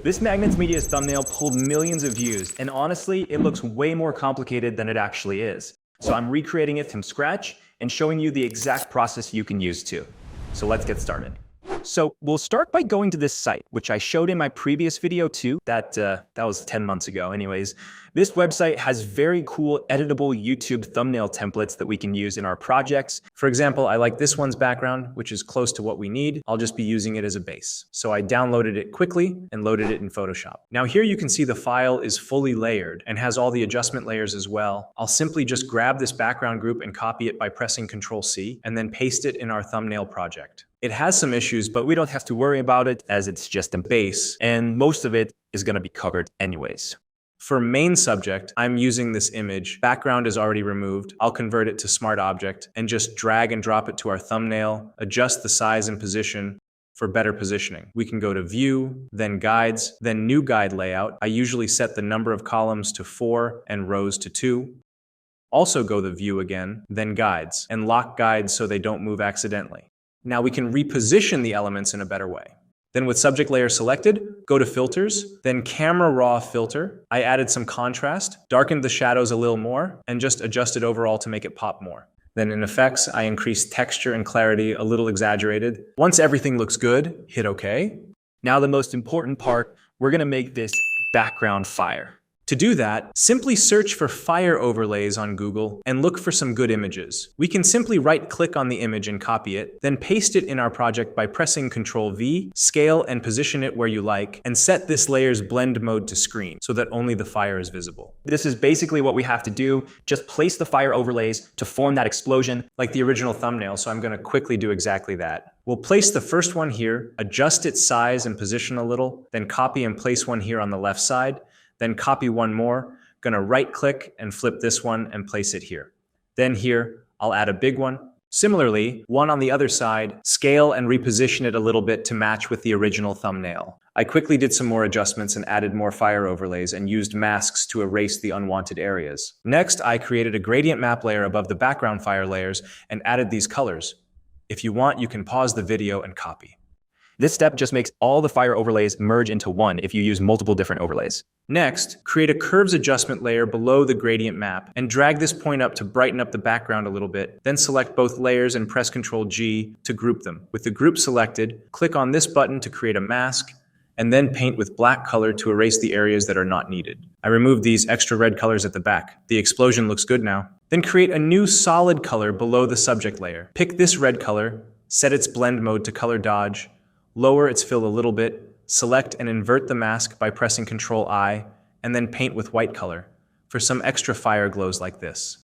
This MagnatesMedia's thumbnail pulled millions of views, and honestly, it looks way more complicated than it actually is. So I'm recreating it from scratch and showing you the exact process you can use too. So let's get started. So we'll start by going to this site, which I showed in my previous video too. That was 10 months ago anyways. This website has very cool editable YouTube thumbnail templates that we can use in our projects. For example, I like this one's background, which is close to what we need. I'll just be using it as a base. So I downloaded it quickly and loaded it in Photoshop. Now here you can see the file is fully layered and has all the adjustment layers as well. I'll simply just grab this background group and copy it by pressing Ctrl+C and then paste it in our thumbnail project. It has some issues, but we don't have to worry about it as it's just a base, and most of it is going to be covered anyways. For main subject, I'm using this image. Background is already removed. I'll convert it to Smart Object and just drag and drop it to our thumbnail, adjust the size and position for better positioning. We can go to View, then Guides, then New Guide Layout. I usually set the number of columns to 4 and rows to 2. Also go to View again, then Guides, and lock guides so they don't move accidentally. Now we can reposition the elements in a better way. Then with subject layer selected, go to Filters, then Camera Raw Filter. I added some contrast, darkened the shadows a little more, and just adjusted overall to make it pop more. Then in Effects, I increased texture and clarity a little exaggerated. Once everything looks good, hit OK. Now the most important part, we're gonna make this background fire. To do that, simply search for fire overlays on Google and look for some good images. We can simply right-click on the image and copy it, then paste it in our project by pressing Ctrl+V, scale and position it where you like, and set this layer's blend mode to screen so that only the fire is visible. This is basically what we have to do. Just place the fire overlays to form that explosion like the original thumbnail, so I'm going to quickly do exactly that. We'll place the first one here, adjust its size and position a little, then copy and place one here on the left side. Then copy one more, gonna right click and flip this one and place it here. Then here, I'll add a big one. Similarly, one on the other side, scale and reposition it a little bit to match with the original thumbnail. I quickly did some more adjustments and added more fire overlays and used masks to erase the unwanted areas. Next, I created a gradient map layer above the background fire layers and added these colors. If you want, you can pause the video and copy. This step just makes all the fire overlays merge into one if you use multiple different overlays. Next, create a curves adjustment layer below the gradient map and drag this point up to brighten up the background a little bit. Then select both layers and press Ctrl+G to group them. With the group selected, click on this button to create a mask and then paint with black color to erase the areas that are not needed. I removed these extra red colors at the back. The explosion looks good now. Then create a new solid color below the subject layer. Pick this red color, set its blend mode to color dodge, lower its fill a little bit, select and invert the mask by pressing Ctrl+I, and then paint with white color for some extra fire glows like this.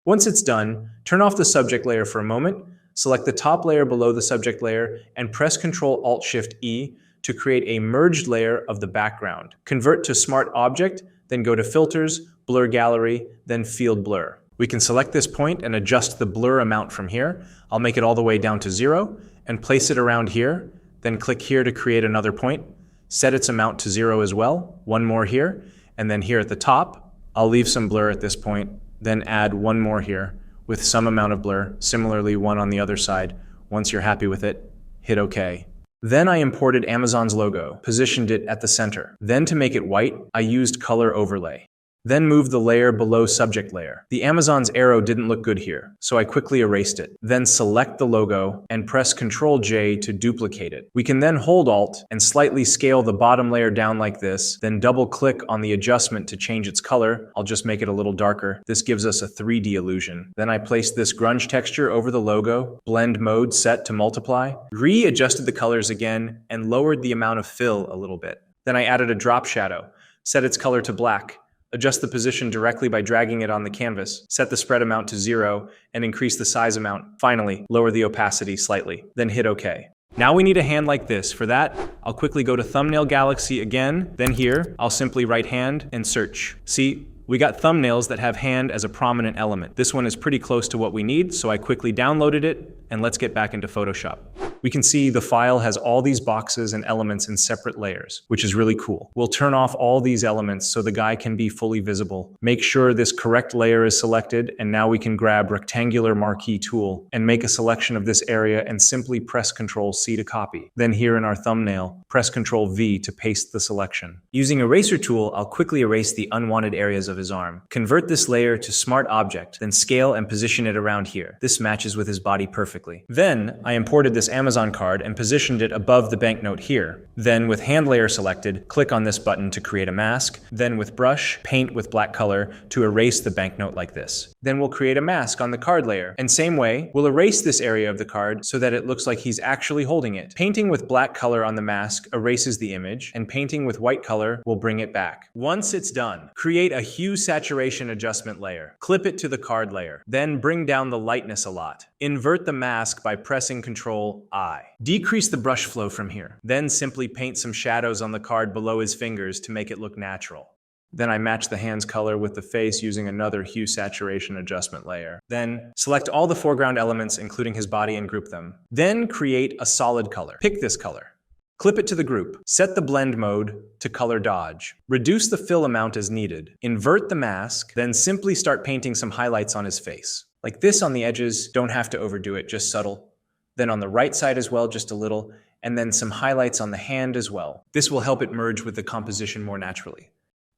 Once it's done, turn off the subject layer for a moment, select the top layer below the subject layer, and press Ctrl+Alt+Shift+E to create a merged layer of the background. Convert to Smart Object, then go to Filters, Blur Gallery, then Field Blur. We can select this point and adjust the blur amount from here. I'll make it all the way down to 0 and place it around here. Then click here to create another point, set its amount to 0 as well, one more here, and then here at the top, I'll leave some blur at this point, then add one more here with some amount of blur, similarly one on the other side. Once you're happy with it, hit OK. Then I imported Amazon's logo, positioned it at the center. Then to make it white, I used Color Overlay. Then move the layer below subject layer. The Amazon's arrow didn't look good here, so I quickly erased it. Then select the logo and press Ctrl+J to duplicate it. We can then hold Alt and slightly scale the bottom layer down like this, then double click on the adjustment to change its color. I'll just make it a little darker. This gives us a 3D illusion. Then I placed this grunge texture over the logo, blend mode set to multiply, readjusted the colors again, and lowered the amount of fill a little bit. Then I added a drop shadow, set its color to black, adjust the position directly by dragging it on the canvas, set the spread amount to 0, and increase the size amount. Finally, lower the opacity slightly, then hit OK. Now we need a hand like this. For that, I'll quickly go to Thumbnail Galaxy again, then here, I'll simply right hand and search. See, we got thumbnails that have hand as a prominent element. This one is pretty close to what we need, so I quickly downloaded it, and let's get back into Photoshop. We can see the file has all these boxes and elements in separate layers, which is really cool. We'll turn off all these elements so the guy can be fully visible. Make sure this correct layer is selected, and now we can grab rectangular marquee tool and make a selection of this area and simply press Ctrl C to copy. Then here in our thumbnail, press Ctrl V to paste the selection. Using eraser tool, I'll quickly erase the unwanted areas of his arm. Convert this layer to Smart Object, then scale and position it around here. This matches with his body perfectly. Then I imported this Amazon card and positioned it above the banknote here. Then with hand layer selected, click on this button to create a mask. Then with brush, paint with black color to erase the banknote like this. Then we'll create a mask on the card layer. And same way, we'll erase this area of the card so that it looks like he's actually holding it. Painting with black color on the mask erases the image, and painting with white color will bring it back. Once it's done, create a hue saturation adjustment layer. Clip it to the card layer. Then bring down the lightness a lot. Invert the mask by pressing Ctrl I. Decrease the brush flow from here. Then simply paint some shadows on the card below his fingers to make it look natural. Then I match the hand's color with the face using another hue saturation adjustment layer. Then select all the foreground elements, including his body, and group them. Then create a solid color. Pick this color. Clip it to the group. Set the blend mode to color dodge. Reduce the fill amount as needed. Invert the mask, then simply start painting some highlights on his face. Like this on the edges, don't have to overdo it, just subtle. Then on the right side as well, just a little, and then some highlights on the hand as well. This will help it merge with the composition more naturally.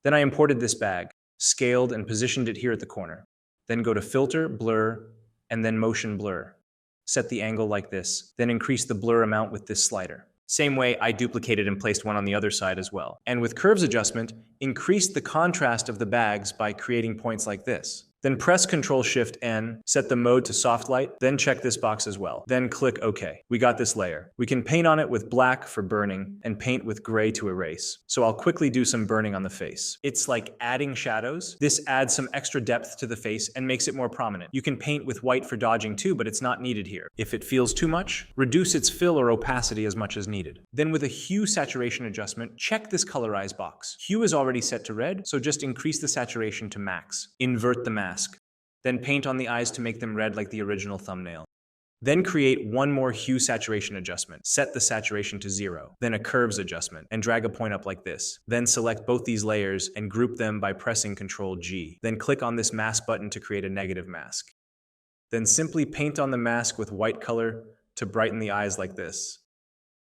Then I imported this bag, scaled and positioned it here at the corner. Then go to Filter, Blur, and then Motion Blur. Set the angle like this, then increase the blur amount with this slider. Same way, I duplicated and placed one on the other side as well. And with Curves Adjustment, increase the contrast of the bags by creating points like this. Then press Ctrl-Shift-N, set the mode to soft light, then check this box as well. Then click OK. We got this layer. We can paint on it with black for burning and paint with gray to erase. So I'll quickly do some burning on the face. It's like adding shadows. This adds some extra depth to the face and makes it more prominent. You can paint with white for dodging too, but it's not needed here. If it feels too much, reduce its fill or opacity as much as needed. Then with a hue saturation adjustment, check this colorize box. Hue is already set to red, so just increase the saturation to max. Invert the mask. Then paint on the eyes to make them red like the original thumbnail. Then create one more hue saturation adjustment. Set the saturation to 0. Then a curves adjustment and drag a point up like this. Then select both these layers and group them by pressing Ctrl G. Then click on this mask button to create a negative mask. Then simply paint on the mask with white color to brighten the eyes like this.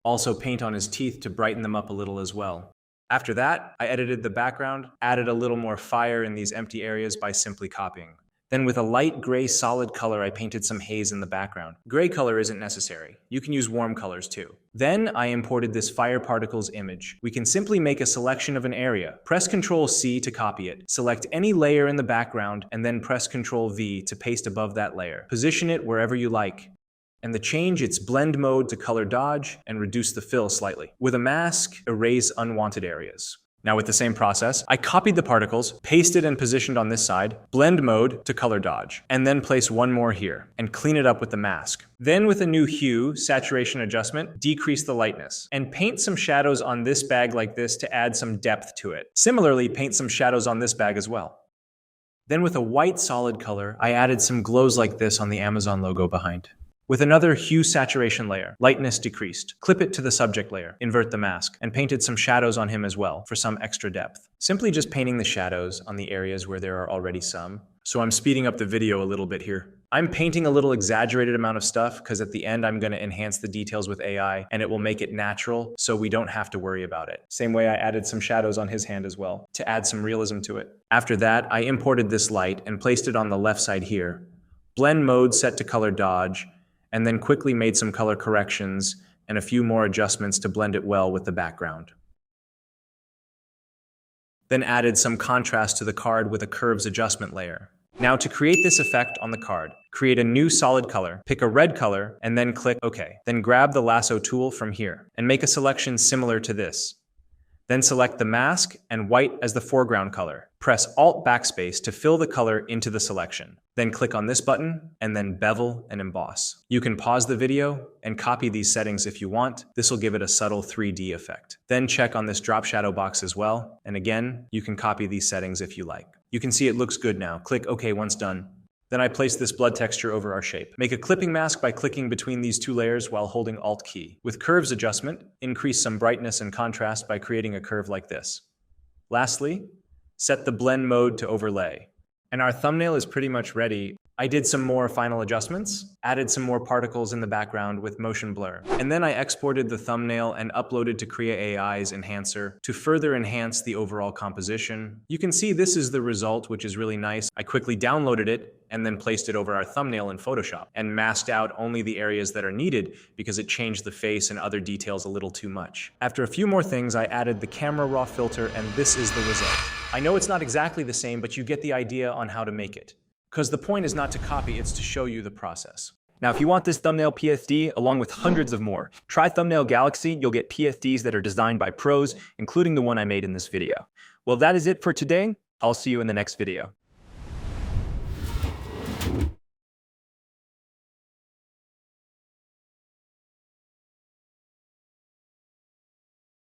Also paint on his teeth to brighten them up a little as well. After that, I edited the background, added a little more fire in these empty areas by simply copying. Then with a light gray solid color, I painted some haze in the background. Gray color isn't necessary. You can use warm colors too. Then I imported this fire particles image. We can simply make a selection of an area. Press Ctrl C to copy it. Select any layer in the background and then press Ctrl V to paste above that layer. Position it wherever you like. And the change its blend mode to color dodge and reduce the fill slightly. With a mask, erase unwanted areas. Now with the same process, I copied the particles, pasted and positioned on this side, blend mode to color dodge, and then place one more here, and clean it up with the mask. Then with a new hue, saturation adjustment, decrease the lightness, and paint some shadows on this bag like this to add some depth to it. Similarly, paint some shadows on this bag as well. Then with a white solid color, I added some glows like this on the Amazon logo behind. With another hue saturation layer, lightness decreased. Clip it to the subject layer, invert the mask, and painted some shadows on him as well for some extra depth. Simply just painting the shadows on the areas where there are already some. So I'm speeding up the video a little bit here. I'm painting a little exaggerated amount of stuff because at the end I'm going to enhance the details with AI and it will make it natural so we don't have to worry about it. Same way I added some shadows on his hand as well to add some realism to it. After that, I imported this light and placed it on the left side here. Blend mode set to color dodge, and then quickly made some color corrections and a few more adjustments to blend it well with the background. Then added some contrast to the card with a curves adjustment layer. Now to create this effect on the card, create a new solid color, pick a red color, and then click OK. Then grab the lasso tool from here and make a selection similar to this. Then select the mask and white as the foreground color. Press Alt Backspace to fill the color into the selection. Then click on this button and then bevel and emboss. You can pause the video and copy these settings if you want. This will give it a subtle 3D effect. Then check on this drop shadow box as well. And again, you can copy these settings if you like. You can see it looks good now. Click OK once done. Then I place this blood texture over our shape. Make a clipping mask by clicking between these two layers while holding Alt key. With curves adjustment, increase some brightness and contrast by creating a curve like this. Lastly, set the blend mode to overlay. And our thumbnail is pretty much ready. I did some more final adjustments, added some more particles in the background with motion blur. And then I exported the thumbnail and uploaded to Crea AI's enhancer to further enhance the overall composition. You can see this is the result, which is really nice. I quickly downloaded it and then placed it over our thumbnail in Photoshop and masked out only the areas that are needed because it changed the face and other details a little too much. After a few more things, I added the camera raw filter and this is the result. I know it's not exactly the same, but you get the idea on how to make it. Because the point is not to copy, it's to show you the process. Now, if you want this thumbnail PSD along with hundreds of more, try Thumbnail Galaxy. You'll get PSDs that are designed by pros, including the one I made in this video. Well, that is it for today. I'll see you in the next video.